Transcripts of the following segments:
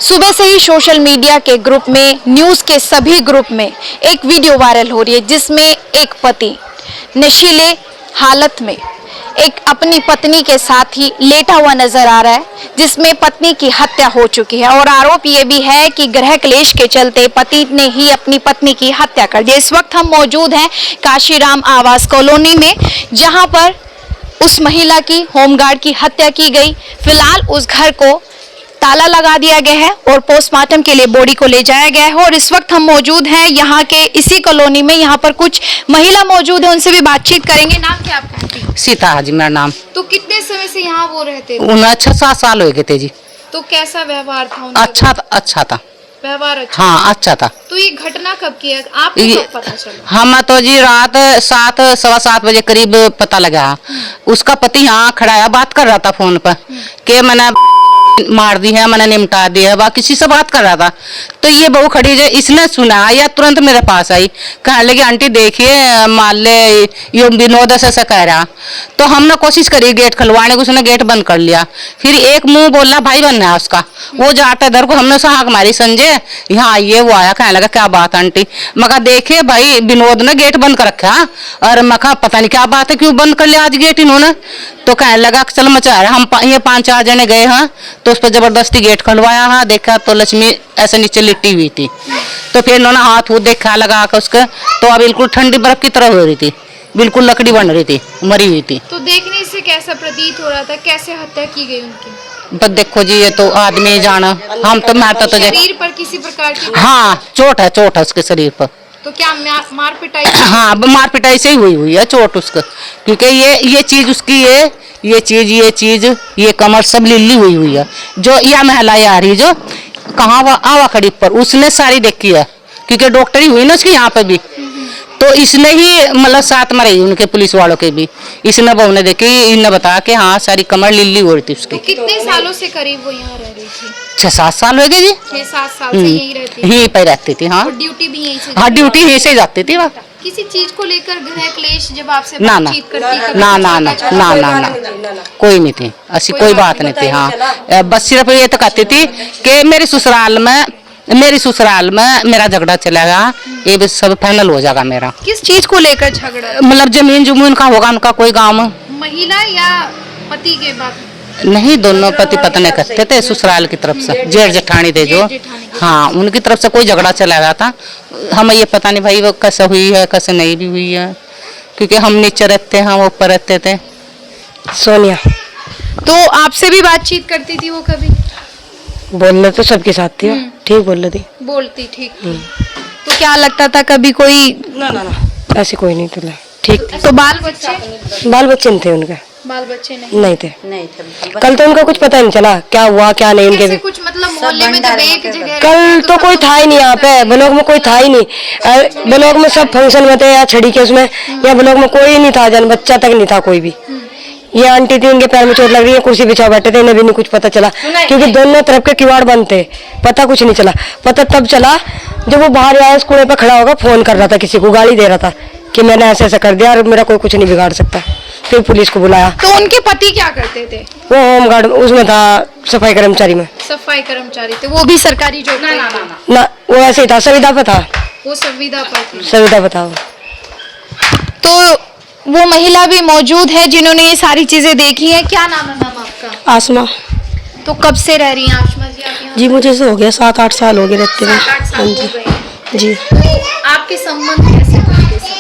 सुबह से ही social media के ग्रुप में, न्यूज़ के सभी ग्रुप में एक वीडियो वायरल हो रही है जिसमें एक पति नशीले हालत में एक अपनी पत्नी के साथ ही लेटा हुआ नजर आ रहा है, जिसमें पत्नी की हत्या हो चुकी है और आरोप ये भी है कि गृह क्लेश के चलते पति ने ही अपनी पत्नी की हत्या कर दी। इस वक्त हम मौजूद हैं काशीराम आवास कॉलोनी में, जहां पर उस महिला की होमगार्ड की हत्या की गई। फिलहाल उस घर को ताला लगा दिया गया है और पोस्टमार्टम के लिए बॉडी को ले जाया गया है। और इस वक्त हम मौजूद हैं यहाँ के इसी कॉलोनी में, यहाँ पर कुछ महिला मौजूद है, उनसे भी बातचीत करेंगे। नाम क्या आपका? सीता हाजी मेरा नाम। तो कितने समय से यहाँ वो रहते थे? उन्हें 6-7 साल हो गए थे जी। तो कैसा व्यवहार था उनका? अच्छा था व्यवहार अच्छा? हाँ अच्छा था। तो ये घटना कब की है, आपको कब पता चला? हम तो जी रात 7-7:15 बजे करीब पता लगा। उसका पति यहाँ खड़ा है, बात कर रहा था फोन पर कि मैंने मार दी है, मैंने निपटा दी है, वह किसी से बात कर रहा था। तो ये बहू खड़ी है, इसने सुना या तुरंत मेरे पास आई, कहने लगी आंटी देखिए मान ले ये विनोद ऐसा कह रहा। तो हमने कोशिश करी गेट खुलवाने की, उसने गेट बंद कर लिया। फिर एक मुंह बोला भाई बनना है उसका, वो जाता इधर को, हमने उसे हाक मारी संजय यहाँ आइए। वो आया, कहने लगा क्या बात आंटी? मैं देखिए भाई विनोद ने गेट बंद कर रखा। और मैं पता नहीं क्या बात है, क्यों बंद कर लिया आज गेट इन्होंने? तो कहने लगा चल मचा रहा, हम ये 5-4 जने गए हैं तो उस पर जबरदस्ती गेट खुलवाया है। देखा तो लक्ष्मी ऐसे नीचे लिटी हुई थी। तो फिर इन्होंने हाथ देखा लगा कर उसके, तो अब बिल्कुल ठंडी बर्फ की तरह हो रही थी, बिल्कुल लकड़ी बन रही थी, मरी हुई थी। तो देखने से कैसा प्रतीत हो रहा था, कैसे हत्या की गई उनकी? बस देखो जी ये तो आदमी जाना, हम तो मारता तो शरीर पर किसी प्रकार की? हाँ चोट है उसके शरीर पर। तो क्या मार पिटाई? हाँ मार पिटाई से ही हुई है चोट उसको, क्योंकि ये चीज उसकी ये चीज ये कमर सब लिल्ली हुई है। जो यह महिला आ रही जो कहाँ आवा खड़ी पर, उसने सारी देखी है, क्योंकि डॉक्टर ही हुई ना उसकी यहाँ पे भी। तो इसने ही मतलब साथ में रही उनके पुलिस वालों के भी, इसने बहू ने देखी, इन्हें बताया कि हाँ सारी कमर लिल्ली हो रही थी उसकी। तो कितने सालों से करीब वो यहाँ रह रही थी? 6-7 साल हो गए जी। 6-7 साल से यहीं रहती थी? यहीं पे रहती थी। हाँ ड्यूटी भी यहीं से? हाँ ड्यूटी यहीं से जाती थी वह। किसी चीज को लेकर गृह क्लेश जब आपसे ना बातचीत करती, कभी ना कुछ ना पता ना चला? ना ना ना कोई नहीं थी, ऐसी कोई बात नहीं थी। हाँ बस सिर्फ ये तो कहती थी कि मेरे ससुराल में मेरा झगड़ा चलेगा, ये भी सब फाइनल हो जाएगा मेरा। किस चीज को लेकर झगड़ा? मतलब जमीन का होगा उनका कोई गाँव में। महिला या पति के बात? नहीं दोनों पति पत्नी करते थे, ससुराल की तरफ से जेठ जेठानी थे जो, हाँ उनकी तरफ से कोई झगड़ा चला गया था। हमें ये पता नहीं भाई वो कैसे हुई है कैसे नहीं भी हुई है, क्योंकि हम नीचे रहते हैं वो ऊपर रहते थे। सोनिया। तो आपसे भी बातचीत करती थी वो कभी? बोलने तो सबके साथ थी, ठीक बोल रही थी, बोलती ठीक थी। तो क्या लगता था कभी कोई? ना ऐसे कोई नहीं था, ठीक थी। तो बाल बच्चे नहीं थे उनके? बाल बच्चे नहीं थे। कल तो उनका कुछ पता नहीं चला क्या हुआ क्या नहीं उनके भी। कुछ मतलब मोहल्ले में जब एक जगह कल तो कोई था ही नहीं यहाँ पे, ब्लॉक में कोई था ही नहीं। ब्लॉक में सब फंक्शन में थे या छड़ी के उसमें, या ब्लॉक में कोई नहीं था, जन बच्चा तक नहीं था कोई भी। ये आंटी थी, उनके पैर में चोट लग रही है, कुर्सी बिछा बैठे थे, इन्हें भी नहीं कुछ पता चला, क्योंकि दोनों तरफ के किवाड़ बंद थे। पता कुछ नहीं चला, पता तब चला जब वो बाहर आया, कूड़े पे खड़ा होगा, फोन कर रहा था किसी को, गाली दे रहा था कि मैंने ऐसे कर दिया और मेरा कोई कुछ नहीं बिगाड़ सकता। फिर पुलिस को बुलाया। तो उनके पति क्या करते थे? वो होमगार्ड उसमें था, सफाई कर्मचारी में। सफाई कर्मचारी थे? वो भी सरकारी जॉब? ना वो ऐसे ही था, संविदा पे था। वो संविदा पर थी? संविदा पे था। तो वो महिला भी मौजूद है जिन्होंने ये सारी चीजें देखी है। क्या नाम है मैम आपका? आसमा। तो कब से रह रही हैं आसमा जी आप यहाँ? जी मुझे से हो गया 7-8 साल हो गए रहते हुए। 7-8 साल हो गए। जी। तो आपके संबंध कैसे थे उनके साथ?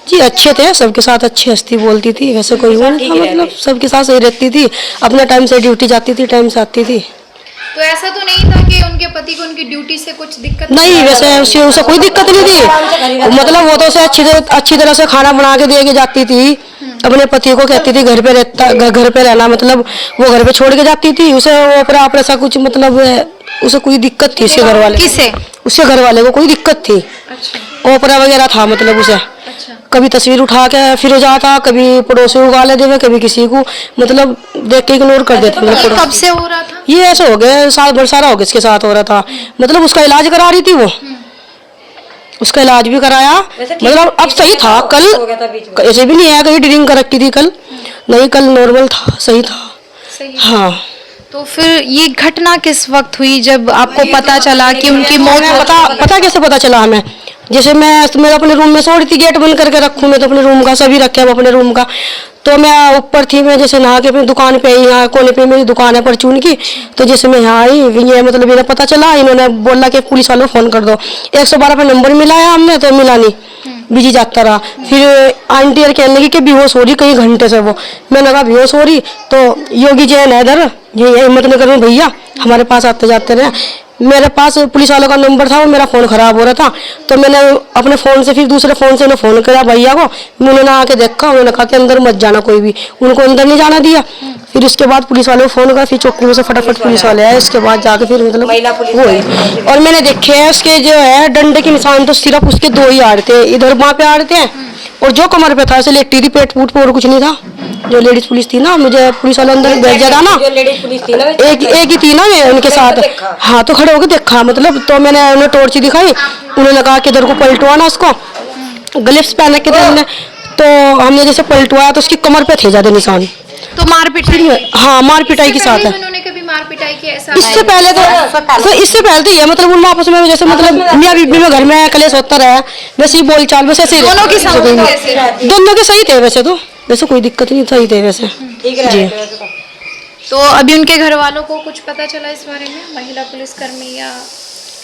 जी अच्छे थे, सबके साथ अच्छी हंसती बोलती थी, वैसे कोई हुआ नहीं था, मतलब सबके साथ सही रहती थी, अपने टाइम से ड्यूटी जाती थी, टाइम से आती थी। तो ऐसा तो नहीं था कि उनके पति को उनकी ड्यूटी से कुछ दिक्कत? नहीं वैसे उसे कोई दिक्कत नहीं थी, मतलब वो तो उसे अच्छी तरह से खाना बना के दे के जाती थी। अपने पति को कहती थी घर पे रहना, मतलब वो घर पे छोड़ के जाती थी उसे। वो ऐसा कुछ मतलब उसे कोई दिक्कत थी उसके घर वाले? किसे? उसके घर वाले को कोई दिक्कत थी। अच्छा। ओपरा वगैरह था मतलब उसे। अच्छा। कभी तस्वीर उठा के फिर जाता, कभी पड़ोसी को गाले देवे, कभी किसी को मतलब देख के इग्नोर कर देता। मतलब कब से हो रहा था ये? ऐसे हो गए साल भर सारा हो गया इसके साथ हो रहा था। मतलब उसका इलाज करा रही थी वो, उसका इलाज भी कराया, मतलब अब सही था। कल ऐसे भी नहीं आया कहीं ड्रिंक कर रखी थी, कल नहीं, कल नॉर्मल था, सही था। सही। हाँ तो फिर ये घटना किस वक्त हुई जब आपको पता चला कि उनकी मौत हो पता कैसे पता चला हमें? जैसे मैं अपने रूम में सो रही थी, गेट बंद करके रखूँ मैं तो अपने रूम का, सभी रखे हैं अपने रूम का। तो मैं ऊपर थी, मैं जैसे नहा के अपनी दुकान पे, यहाँ कोने पे मेरी दुकान है परचून की। तो जैसे मैं यहाँ आई, ये मतलब इन्हें पता चला, इन्होंने बोला कि पुलिस वालों को फोन कर दो। 112 पे नंबर मिलाया हमने तो मिला नहीं, बिजी जाता रहा। फिर आंटी यार कहने लगी कि बेहोश हो रही कई घंटे से वो। मैंने कहा बेहोश हो रही तो योगी जैन है इधर, ये हिम्मत नगर में भैया हमारे पास आते जाते रहे। मेरे पास पुलिस वालों का नंबर था, वो मेरा फ़ोन ख़राब हो रहा था। तो मैंने अपने फ़ोन से फिर दूसरे फ़ोन से उन्हें फ़ोन किया भैया को। उन्होंने आके देखा, उन्होंने कहा कि अंदर मत जाना कोई भी, उनको अंदर नहीं जाना दिया। फिर उसके बाद पुलिस वालों को फ़ोन किया, फिर चौकी में से फटाफट पुलिस वाले आए। उसके बाद जाके फिर मतलब वही। और मैंने देखे हैं उसके जो है डंडे के निशान, तो सिर्फ उसके 2 ही आ रहे थे, इधर वहाँ पे आ रहे थे और जो कमर पे था ऐसे लेटी थी, पेट फूट पे और कुछ नहीं था। जो लेडीज पुलिस थी ना, मुझे पुलिस वाले अंदर भेजा था ना, एक ही थी ना मैं उनके साथ। हाँ तो खड़े होकर देखा मतलब, तो मैंने उन्हें टॉर्च दिखाई। उन्होंने कहा कि इधर को पलटवाना उसको, ग्लव्स पहन रखे थे हमने। तो हमने जैसे पलटवाया तो उसकी कमर पे थे ज्यादा निशान। तो मार पिटाई? हाँ मार पिटाई के साथ है। उन्होंने कभी मार पिटाई की ऐसा? इससे पहले तो ये मतलब उन आपस में जैसे मतलब मियां बीबी में घर में कलेश होता रहा, वैसे ही बोलचाल वैसे ऐसे दोनों की समझ कैसी रहती? दोनों के सही थे वैसे कोई दिक्कत नहीं, सही थे वैसे जी। तो अभी उनके घर वालों को कुछ पता चला इस बारे में, महिला पुलिसकर्मी या?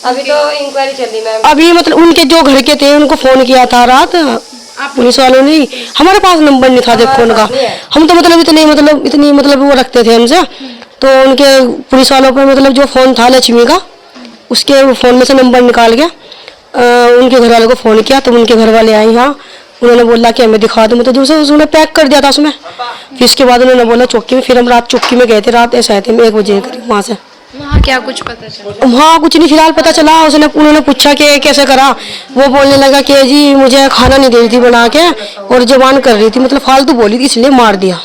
अभी तो इंक्वायरी चल रही मैम। अभी मतलब उनके जो घर के थे उनको फोन किया था रात पुलिस वालों ने। हमारे पास नंबर नहीं था देखो उनका, हम तो मतलब इतनी मतलब वो रखते थे हमसे। तो उनके पुलिस वालों पर मतलब जो फोन था लक्ष्मी का, उसके फोन में से नंबर निकाल के उनके घर वालों को फोन किया। तो उनके घर वाले आए यहाँ, उन्होंने बोला कि हमें दिखा दो, मतलब दूसरे उसने पैक कर दिया था उसमें। फिर उसके बाद उन्होंने बोला चौकी में, फिर हम रात चौकी में गए थे, रात ऐसे आए थे 1 बजे करीब वहाँ से। वहाँ क्या कुछ पता चला? वहाँ कुछ नहीं फिलहाल पता चला। उन्होंने पूछा कि कैसे करा, वो बोलने लगा कि जी मुझे खाना नहीं दे रही थी बना के और जबान कर रही थी, मतलब फालतू बोली थी इसलिए मार दिया।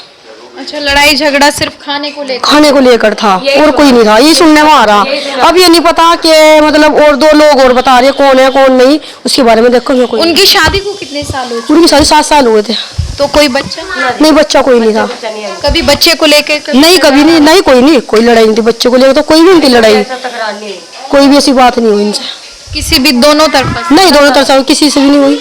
अच्छा, लड़ाई झगड़ा सिर्फ खाने को लेकर था और कोई नहीं था, ये सुनने में आ रहा। अब ये नहीं पता कि मतलब और 2 लोग और बता रहे कौन है कौन नहीं, उसके बारे में देखो। उनकी शादी को कितने साल हुए? उनकी शादी 7 साल हुए थे। तो कोई बच्चा नहीं? बच्चा कोई नहीं था। कभी बच्चे को लेकर? नहीं कभी नहीं, कोई लड़ाई नहीं थी बच्चे को लेकर, तो कोई भी नहीं थी लड़ाई, कोई भी ऐसी बात नहीं हुई इनसे किसी भी दोनों तरफ? नहीं, दोनों तरफ से किसी से भी नहीं हुई।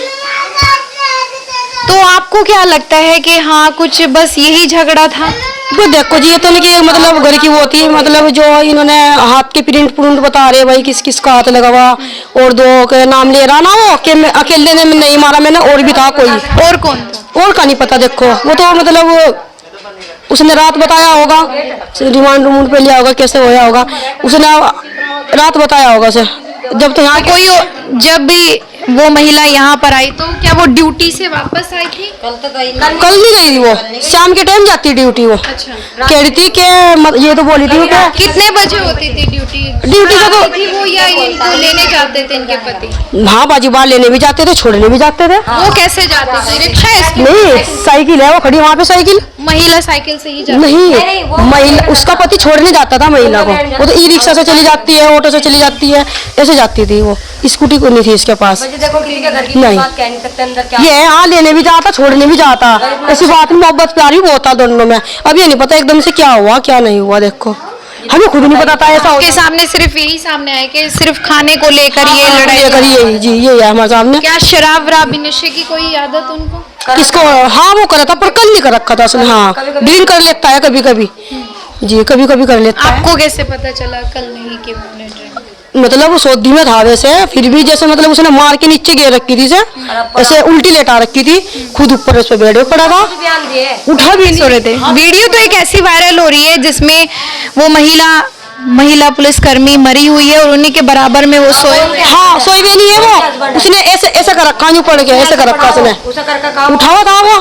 तो आपको क्या लगता है कि हाँ कुछ बस यही झगड़ा था? वो देखो जी, ये तो नहीं कि मतलब घर की वो थी, मतलब जो इन्होंने हाथ के प्रिंट बता रहे भाई किस किस का हाथ लगा हुआ, और 2 के नाम ले रहा ना वो कि मैं अकेले ने नहीं मारा मैंने, और भी था कोई। और कौन था? और का नहीं पता। देखो वो तो मतलब उसने रात बताया होगा, रिमांड रूम पे लिया होगा, कैसे होया होगा उसने रात बताया होगा सर। जब तो यहाँ कोई जब भी वो महिला यहाँ पर आई तो क्या वो ड्यूटी से वापस आई थी? कल नहीं गई थी वो, शाम के टाइम जाती ड्यूटी वो। अच्छा, कह रही थी कि ये तो बोली थी क्या कितने बजे होती थी ड्यूटी का तो थी वो, या इनको लेने जाते थे इनके पति? हाँ बाजी बार लेने भी जाते थे, छोड़ने भी जाते थे। वो कैसे जाते थे? रिक्शा है इसकी? नहीं, साइकिल है वो खड़ी वहाँ पे, साइकिल। महिला साइकिल से ही जाती? नहीं, महिला उसका पति छोड़ने जाता था महिला को, वो तो ई रिक्शा से चली जाती है, ऑटो से चली जाती है, ऐसे जाती थी वो। स्कूटी को नहीं थी इसके पास। नहीं, ये हाँ लेने भी जाता छोड़ने भी जाता, ऐसी बात में मोहब्बत प्यार भी बहुत था दोनों में। अब ये नहीं पता एकदम से क्या हुआ क्या नहीं हुआ, देखो हमें खुद नहीं पता था ऐसा के सामने सिर्फ यही सामने आए कि सिर्फ खाने को लेकर ये लड़ाई यही जी यही है हमारे सामने। क्या शराब वराब नशे की कोई आदत उनको? किसको? हाँ वो करा था पर कल नहीं कर रखा था उसने। हाँ ड्रिंक कर लेता है कभी कभी जी, कभी कभी कर लेता है। आपको कैसे पता चला कल नहीं कि उन्होंने ड्रिंक? मतलब वो सौदी में था वैसे, फिर भी जैसे मतलब उसने मार के नीचे गिर रखी थी से, ऐसे उल्टी लेटा रखी थी, खुद ऊपर उस पे बेड पे पड़ा था, उठा भी नहीं रहे थे। वीडियो तो एक ऐसी वायरल हो रही है जिसमें वो महिला पुलिसकर्मी मरी हुई है और उन्हीं के बराबर में वो सोए हुए। हाँ सोए भी नहीं है वो, उसने ऐसे कर रखा, यूं पड़ गया ऐसे कर रखा उसने, उठा हुआ था वो।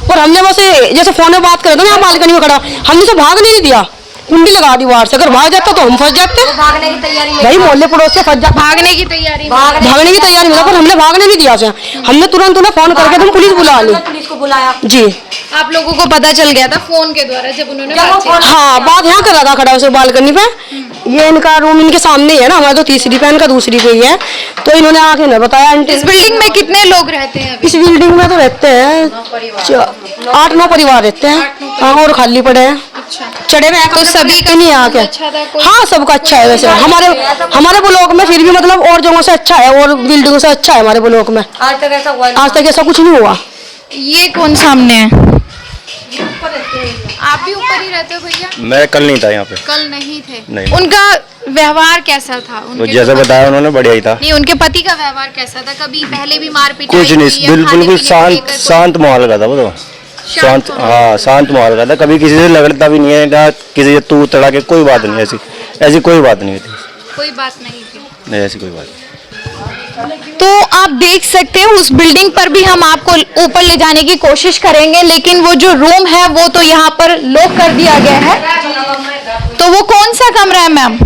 और हमने बस जैसे फोन में बात कर रहे थे ना, बालकनी में खड़ा, हमने से भागने नहीं दिया, कुंडी लगा दी बाहर से। अगर भाग जाता तो हम फंस जाते, भागने की तैयारी में भाई मोहल्ले पड़ोस से फंस जाते। भागने की तैयारी में था, पर हमने भागने नहीं दिया से। हमने तुरंत उन्हें फोन करके तुम पुलिस बुला ली। पुलिस को बुलाया जी। आप लोगों को पता चल गया था फोन के द्वारा जब उन्होंने हाँ बात यहाँ कर रहा था खड़ा उसे बालकनी पे, ये इनका रूम इनके सामने ही है ना, हमारा तो तीसरी पे, इनका दूसरी पे ही है। तो इन्होंने आके ना बताया आंटी। इस बिल्डिंग में कितने लोग रहते हैं? इस बिल्डिंग में तो रहते हैं 8-9 परिवार रहते हैं। हाँ, और खाली पड़े हैं। चढ़े हुए हैं तो सभी का नहीं आके। अच्छा था कोई? हाँ, सबका अच्छा है वैसे। हमारे ब्लॉक में फिर भी मतलब और जगहों से अच्छा है और बिल्डिंगों से अच्छा है हमारे ब्लॉक में। आज तक ऐसा कुछ नहीं हुआ। ये कौन सामने है? आप भी ऊपर ही रहते हो भैया? मैं कल नहीं था यहाँ पे। कल नहीं थे? नहीं। उनका व्यवहार कैसा था? तो जैसा बताया उन्होंने बढ़िया ही था। नहीं, उनके पति का व्यवहार कैसा था? कभी पहले भी मारपीट कुछ नहीं, बिल्कुल शांत माहौल का था वो तो। शांत, हाँ, शांत माहौल का था। कभी किसी से लगड़ता भी नहीं है ना, किसी से तू तड़ा के कोई बात नहीं, ऐसी कोई बात नहीं थी। कोई बात नहीं थी? नहीं, ऐसी कोई बात नहीं। तो आप देख सकते हैं उस बिल्डिंग पर भी हम आपको ऊपर ले जाने की कोशिश करेंगे, लेकिन वो जो रूम है वो तो यहाँ पर लॉक कर दिया गया है। तो वो कौन सा कमरा है मैम?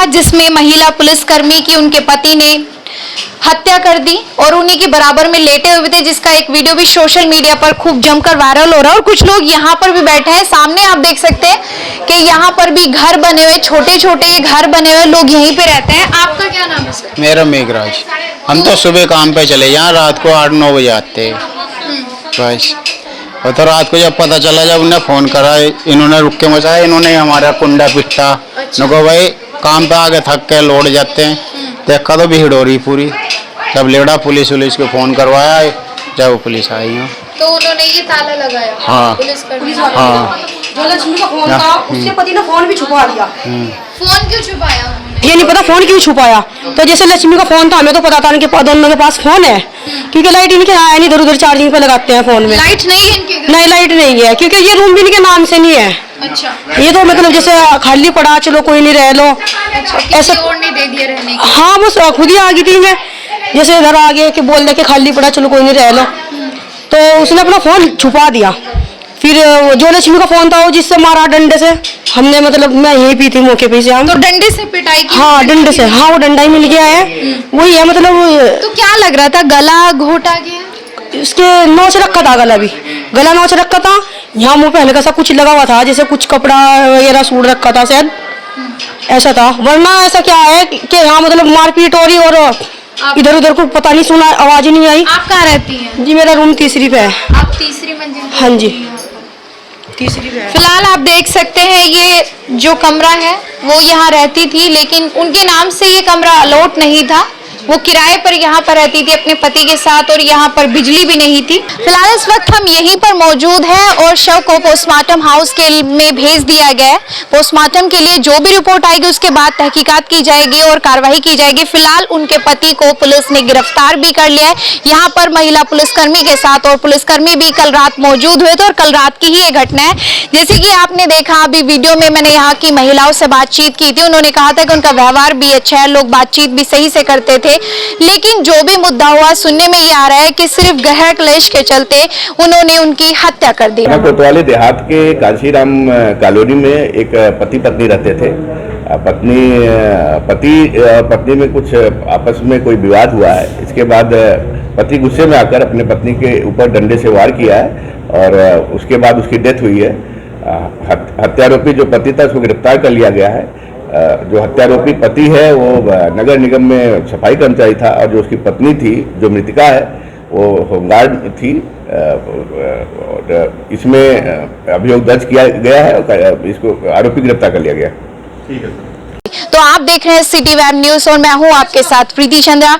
जिसमें महिला पुलिसकर्मी की उनके पति ने हत्या कर दी और उन्हीं के बराबर में लेटे हुए थे, जिसका एक वीडियो भी सोशल मीडिया पर खूब जमकर वायरल हो रहा है। और कुछ लोग यहाँ पर भी बैठे हैं। सामने आप देख सकते हैं कि यहाँ पर भी घर बने हुए, छोटे छोटे घर बने हुए, लोग यहीं पे रहते हैं। आपका क्या नाम है सर? मेरा मेघराज। हम तो सुबह काम पे चले जाए, रात को 8-9 बजे आते हैं बस। और तो रात को जब पता चला, जब उन्हें फोन करा, इन्होंने रुक के मचाया, इन्होंने हमारा कुंडा पिट्टा। नको भाई काम पे आके थक के लौट जाते हैं। देखा तो भीड़ हो रही पूरी। जब लेड़ा पुलिस को फोन करवाया, जब पुलिस आई है तो उन्होंने ये ताला लगाया? हाँ। पुलिसकर्मी? हाँ। जो लक्ष्मी का फोन था, उसके पति ने फोन भी छुपा लिया। फोन क्यों छुपाया उन्होंने? ये नहीं पता फोन क्यों छुपाया। तो जैसे लक्ष्मी का फोन था, हमें तो पता था उनके दोनों के पास फोन है, क्योंकि लाइट इनके आया नहीं, इधर उधर चार्जिंग पे लगाते हैं फोन में। लाइट नहीं है इनके घर? नहीं, लाइट नहीं है, क्योंकि ये रूम भी इनके नाम से नहीं है। अच्छा। ये तो मतलब जैसे खाली पड़ा, चलो कोई नहीं रह लो, ऐसा और नहीं दे दिया रहने की? हाँ, बस खुद ही आ गई थी मैं, जैसे इधर आ गए कि बोल दे के खाली पड़ा, चलो कोई नहीं रह लो। तो उसने अपना फोन छुपा दिया। फिर जो लक्ष्मी का फोन था वो जिससे मारा डंडे से, हमने मतलब मैं यहीं पी थी मौके पे से हम। तो डंडे से पिटाई की? हाँ, डंडे से। हाँ, वो डंडा ही मिल गया है, वही है मतलब। तो क्या लग रहा था, गला घोटा गया? उसके नोच रखा था, गला नोच रखा था। यहाँ मुंह पे हल्का सा कुछ लगा हुआ था, जैसे कुछ कपड़ा वगैरह सूट रखा था शायद, ऐसा था। वरना ऐसा क्या है कि यहाँ मतलब मारपीट हो रही और इधर उधर को पता नहीं, सुना, आवाज ही नहीं आई। आप कहाँ रहती हैं? जी, मेरा रूम तीसरी पे है। आप तीसरी मंजिल पे? हाँ जी, तीसरी पे है। फिलहाल आप देख सकते हैं ये जो कमरा है वो यहाँ रहती थी, लेकिन उनके नाम से ये कमरा अलॉट नहीं था। वो किराए पर यहाँ पर रहती थी अपने पति के साथ, और यहाँ पर बिजली भी नहीं थी। फिलहाल इस वक्त हम यहीं पर मौजूद हैं और शव को पोस्टमार्टम हाउस के में भेज दिया गया है। पोस्टमार्टम के लिए जो भी रिपोर्ट आएगी उसके बाद तहकीकात की जाएगी और कार्रवाई की जाएगी। फिलहाल उनके पति को पुलिस ने गिरफ्तार भी कर लिया है। यहाँ पर महिला पुलिसकर्मी के साथ, और पुलिसकर्मी भी कल रात मौजूद हुए थे और कल रात की ही ये घटना है। जैसे कि आपने देखा अभी वीडियो में, मैंने यहाँ की महिलाओं से बातचीत की थी। उन्होंने कहा था कि उनका व्यवहार भी अच्छा है, लोग बातचीत भी सही से करते थे, लेकिन जो भी मुद्दा हुआ, सुनने में ये आ रहा है कि सिर्फ गृह क्लेश के चलते उन्होंने उनकी हत्या कर दी। कोतवाली देहात के काशीराम कॉलोनी में एक पति पत्नी रहते थे। पति पत्नी में कुछ आपस में कोई विवाद हुआ है। इसके बाद पति गुस्से में आकर अपने पत्नी के ऊपर डंडे से वार किया है और उसके बाद उसकी डेथ हुई है। हत्यारोपी जो पति था उसको गिरफ्तार कर लिया गया है। जो हत्यारोपी पति है वो नगर निगम में सफाई कर्मचारी था और जो उसकी पत्नी थी, जो मृतिका है, वो होमगार्ड थी। इसमें अभियोग दर्ज किया गया है और इसको आरोपी गिरफ्तार कर लिया गया। तो आप देख रहे हैं सिटी वेब न्यूज और मैं हूं आपके साथ प्रीति चंद्रा।